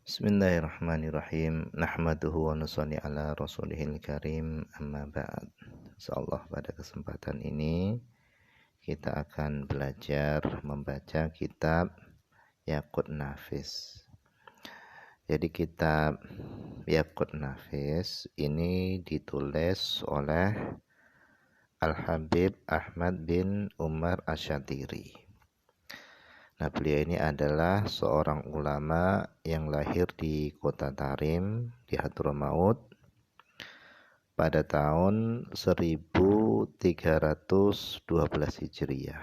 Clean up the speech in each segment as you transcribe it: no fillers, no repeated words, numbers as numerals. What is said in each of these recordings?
Bismillahirrahmanirrahim. Nahmaduhu wa nusalli ala rasulihil karim. Amma ba'd. Insyaallah pada kesempatan ini kita akan belajar membaca kitab Yaqut Nafis. Jadi kitab Yaqut Nafis ini ditulis oleh Al-Habib Ahmad bin Umar Asyatiri. Nah, beliau ini adalah seorang ulama yang lahir di kota Tarim di Hadramaut pada tahun 1312 Hijriah.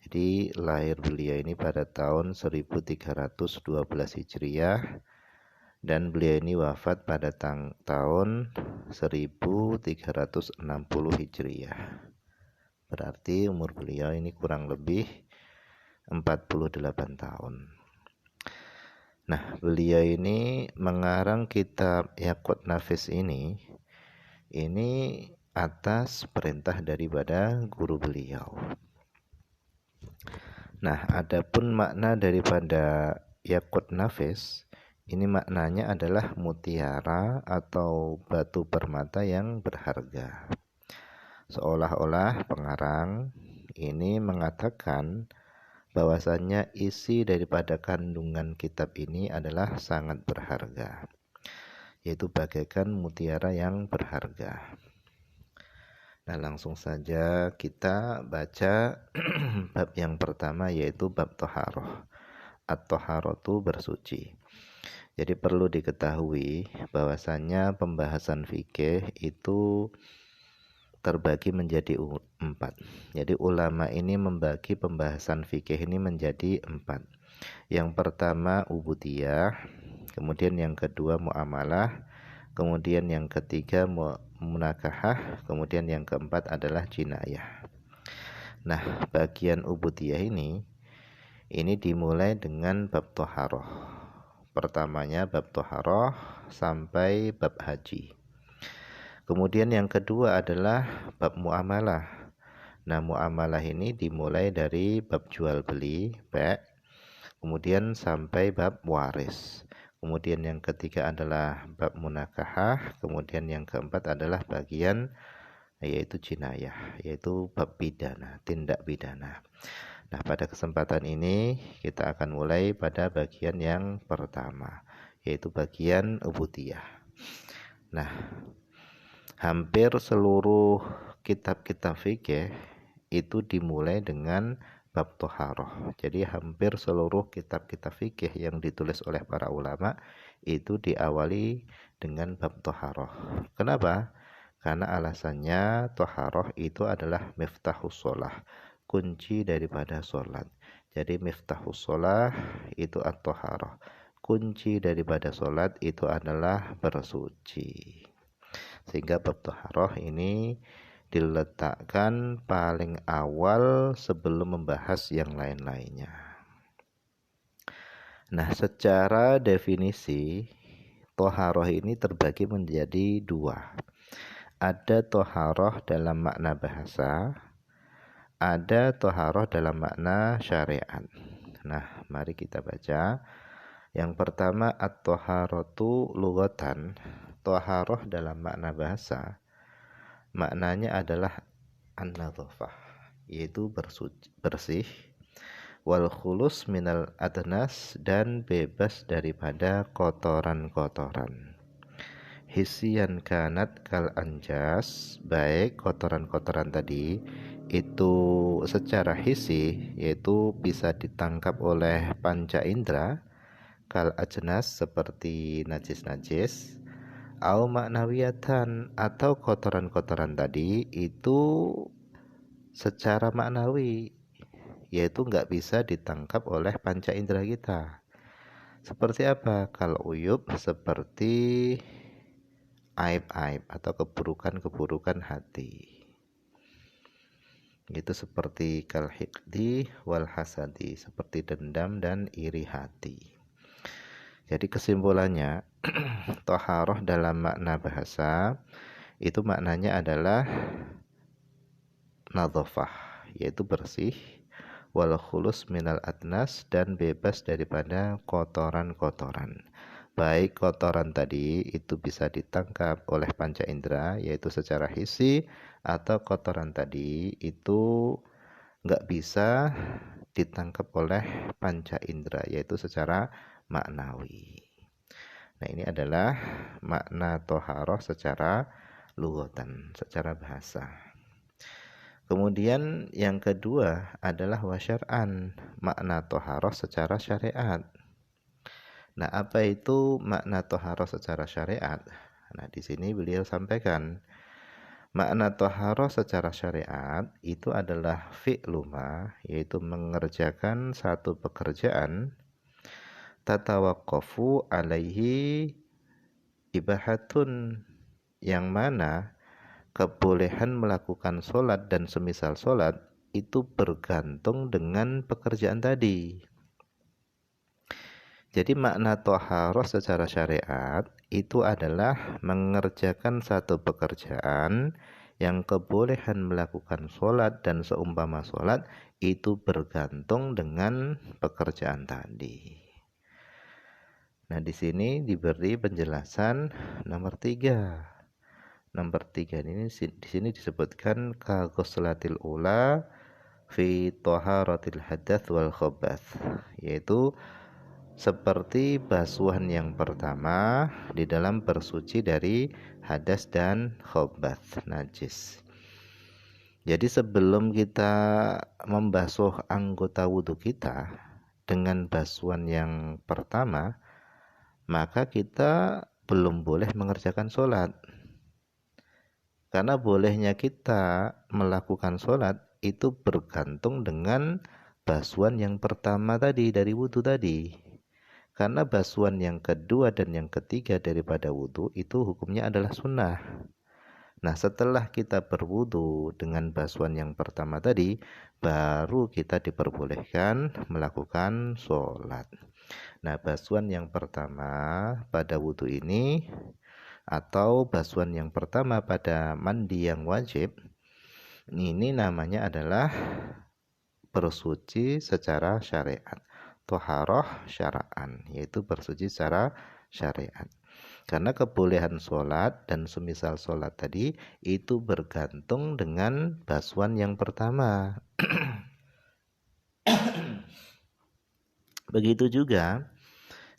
Jadi lahir beliau ini pada tahun 1312 Hijriah dan beliau ini wafat pada tahun 1360 Hijriah. Berarti umur beliau ini kurang lebih 48 tahun. Nah, beliau ini mengarang kitab Yaqut Nafis ini atas perintah daripada guru beliau. Nah, adapun makna daripada Yaqut Nafis ini maknanya adalah mutiara atau batu permata yang berharga. Seolah-olah pengarang ini mengatakan bahwasannya isi daripada kandungan kitab ini adalah sangat berharga, yaitu bagaikan mutiara yang berharga. Nah, langsung saja kita baca bab yang pertama, yaitu bab Thaharah. At-Thaharatu bersuci. Jadi perlu diketahui bahwasannya pembahasan fikih itu terbagi menjadi 4. Jadi ulama ini membagi pembahasan fikih ini menjadi 4. Yang pertama ubudiyah, kemudian yang kedua muamalah, kemudian yang ketiga munakahah, kemudian yang keempat adalah jinayah. Nah, bagian ubudiyah ini dimulai dengan bab Thaharah. Pertamanya bab Thaharah sampai bab haji. Kemudian yang kedua adalah bab muamalah. Nah, muamalah ini dimulai dari bab jual beli, kemudian sampai bab waris. Kemudian yang ketiga adalah bab munakahah, kemudian yang keempat adalah bagian yaitu jinayah, yaitu bab pidana, tindak pidana. Nah, pada kesempatan ini kita akan mulai pada bagian yang pertama, yaitu bagian ubudiyah. Nah, hampir seluruh kitab-kitab fikih itu dimulai dengan bab Thaharah. Jadi hampir seluruh kitab-kitab fikih yang ditulis oleh para ulama itu diawali dengan bab Thaharah. Kenapa? Karena alasannya Thaharah itu adalah miftahus shalah, kunci daripada sholat. Jadi miftahus shalah itu at-Thaharah. Kunci daripada sholat itu adalah bersuci. Sehingga bab Thaharah ini diletakkan paling awal sebelum membahas yang lain-lainnya. Nah, secara definisi Thaharah ini terbagi menjadi 2. Ada Thaharah dalam makna bahasa, ada Thaharah dalam makna syariat. Nah, mari kita baca. Yang pertama at-thaharatu lughatan. Thaharah dalam makna bahasa maknanya adalah an-nadhafah, yaitu bersih, wal khulus minal adnas, dan bebas daripada kotoran-kotoran. Hisian kanat kal anjas, baik kotoran-kotoran tadi itu secara hisi yaitu bisa ditangkap oleh panca indera, kal ajnas seperti najis-najis, au maknawiyatan, atau kotoran-kotoran tadi itu secara maknawi yaitu nggak bisa ditangkap oleh panca indera kita. Seperti apa? Kalau uyub seperti aib-aib atau keburukan-keburukan hati. Itu seperti kal hiqdi wal hasadi, seperti dendam dan iri hati. Jadi kesimpulannya Thaharah dalam makna bahasa itu maknanya adalah nadhafah, yaitu bersih, wal khulus minal adnas, dan bebas daripada kotoran-kotoran. Baik kotoran tadi itu bisa ditangkap oleh panca indera, yaitu secara hissi, atau kotoran tadi itu nggak bisa ditangkap oleh panca indera, yaitu secara maknawi. Nah, ini adalah makna toharoh secara lughatan, secara bahasa. Kemudian yang kedua adalah wasyar'an, makna toharoh secara syariat. Nah, apa itu makna toharoh secara syariat? Nah, di sini beliau sampaikan, makna toharoh secara syariat itu adalah fi'luma, yaitu mengerjakan satu pekerjaan, tatawaqqafu alaihi ibahatun, yang mana kebolehan melakukan sholat dan semisal sholat itu bergantung dengan pekerjaan tadi. Jadi makna toharoh secara syariat itu adalah mengerjakan satu pekerjaan yang kebolehan melakukan sholat dan seumpama sholat itu bergantung dengan pekerjaan tadi. Nah, di sini diberi penjelasan nomor 3. Nomor 3 ini di sini disebutkan ka ghuslatil ula fi taharatil hadath wal khabath, yaitu seperti basuhan yang pertama di dalam bersuci dari hadas dan khabath, najis. Jadi sebelum kita membasuh anggota wudhu kita dengan basuhan yang pertama, maka kita belum boleh mengerjakan sholat. Karena bolehnya kita melakukan sholat itu bergantung dengan basuhan yang pertama tadi dari wudhu tadi. Karena basuhan yang kedua dan yang ketiga daripada wudhu itu hukumnya adalah sunnah. Nah, setelah kita berwudhu dengan basuhan yang pertama tadi, baru kita diperbolehkan melakukan sholat. Nah, basuhan yang pertama pada wudhu ini atau basuhan yang pertama pada mandi yang wajib, ini namanya adalah bersuci secara syariat, toharoh syara'an, yaitu bersuci secara syariat. Karena kebolehan sholat dan semisal sholat tadi itu bergantung dengan basuhan yang pertama. Begitu juga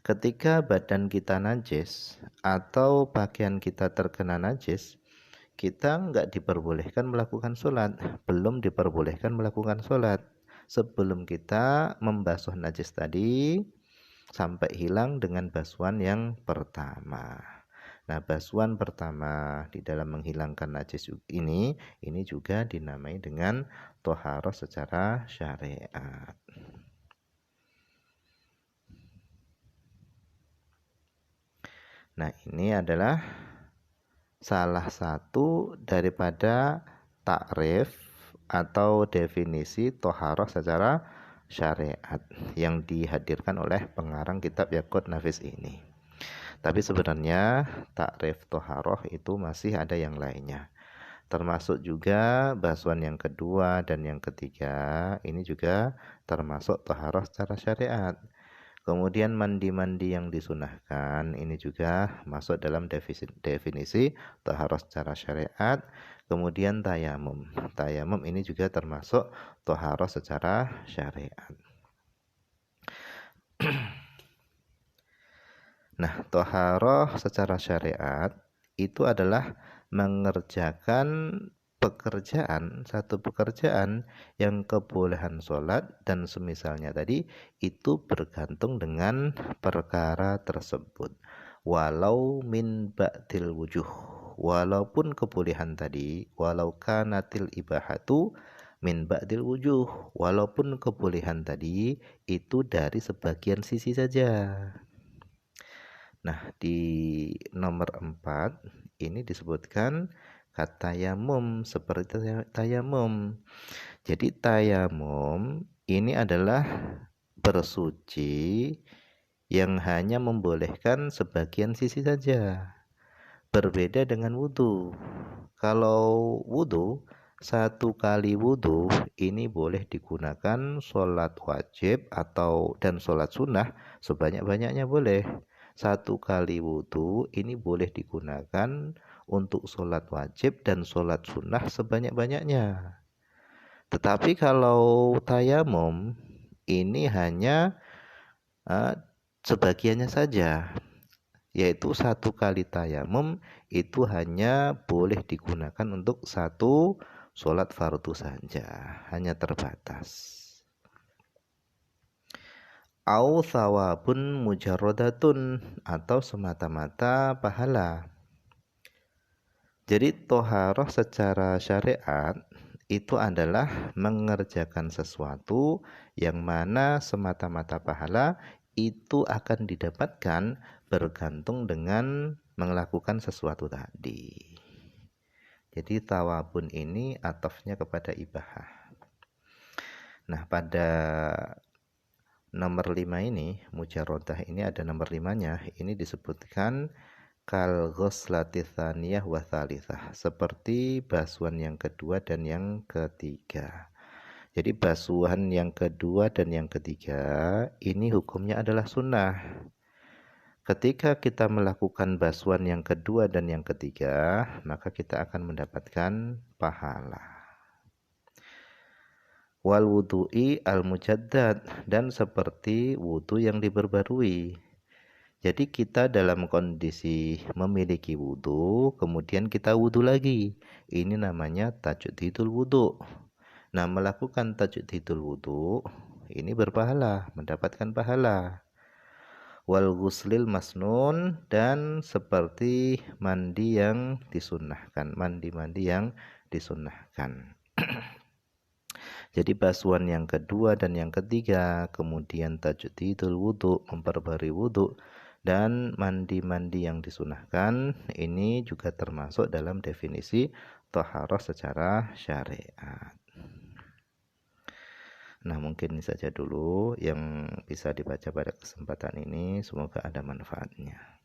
ketika badan kita najis atau pakaian kita terkena najis, kita nggak diperbolehkan melakukan sholat, belum diperbolehkan melakukan sholat sebelum kita membasuh najis tadi sampai hilang dengan basuhan yang pertama. Nah, basuhan pertama di dalam menghilangkan najis ini juga dinamai dengan toharoh secara syariat. Nah, ini adalah salah satu daripada takrif atau definisi toharoh secara syariat yang dihadirkan oleh pengarang kitab Yaqut Nafis ini. Tapi sebenarnya takrif toharoh itu masih ada yang lainnya, termasuk juga basuhan yang kedua dan yang ketiga ini juga termasuk toharoh secara syariat. Kemudian mandi-mandi yang disunahkan ini juga masuk dalam definisi toharoh secara syariat. Kemudian tayamum. Tayamum ini juga termasuk toharoh secara syariat. Nah, toharoh secara syariat itu adalah mengerjakan satu pekerjaan yang kebolehan sholat dan semisalnya tadi itu bergantung dengan perkara tersebut, walau min ba'dil wujuh, walaupun kebolehan tadi, walau kanatil ibahatu min ba'dil wujuh, walaupun kebolehan tadi itu dari sebagian sisi saja. Nah, di nomor 4 ini disebutkan tayamum, seperti tayamum. Jadi tayamum ini adalah bersuci yang hanya membolehkan sebagian sisi saja. Berbeda dengan wudhu. Kalau wudhu satu kali wudhu ini boleh digunakan sholat wajib dan sholat sunnah sebanyak-banyaknya boleh. Satu kali wudhu ini boleh digunakan untuk sholat wajib dan sholat sunnah sebanyak-banyaknya. Tetapi kalau tayamum ini hanya sebagiannya saja, yaitu satu kali tayamum itu hanya boleh digunakan untuk satu sholat fardu saja, hanya terbatas. Au thawabun mujarrodatun, atau semata-mata pahala. Jadi toharoh secara syariat itu adalah mengerjakan sesuatu yang mana semata-mata pahala itu akan didapatkan bergantung dengan melakukan sesuatu tadi. Jadi tawabun ini atafnya kepada ibahah. Nah, pada nomor 5 ini, mujarrodah ini ada nomor 5-nya, ini disebutkan kal ghuslati tsaniyah wa tsalitsah, seperti basuhan yang kedua dan yang ketiga. Jadi basuhan yang kedua dan yang ketiga ini hukumnya adalah sunnah. Ketika kita melakukan basuhan yang kedua dan yang ketiga, maka kita akan mendapatkan pahala. Wal wudu'i al mujaddad, dan seperti wudu yang diperbarui. Jadi kita dalam kondisi memiliki wudu, kemudian kita wudu lagi. Ini namanya tajdidul wudu. Nah, melakukan tajdidul wudu ini berpahala, mendapatkan pahala. Wal ghuslil masnun, dan seperti mandi yang disunnahkan, mandi-mandi yang disunnahkan. Jadi basuhan yang kedua dan yang ketiga, kemudian tajdidul wudu, memperbarui wudu, dan mandi-mandi yang disunahkan, ini juga termasuk dalam definisi thaharah secara syariat. Nah, mungkin ini saja dulu yang bisa dibaca pada kesempatan ini. Semoga ada manfaatnya.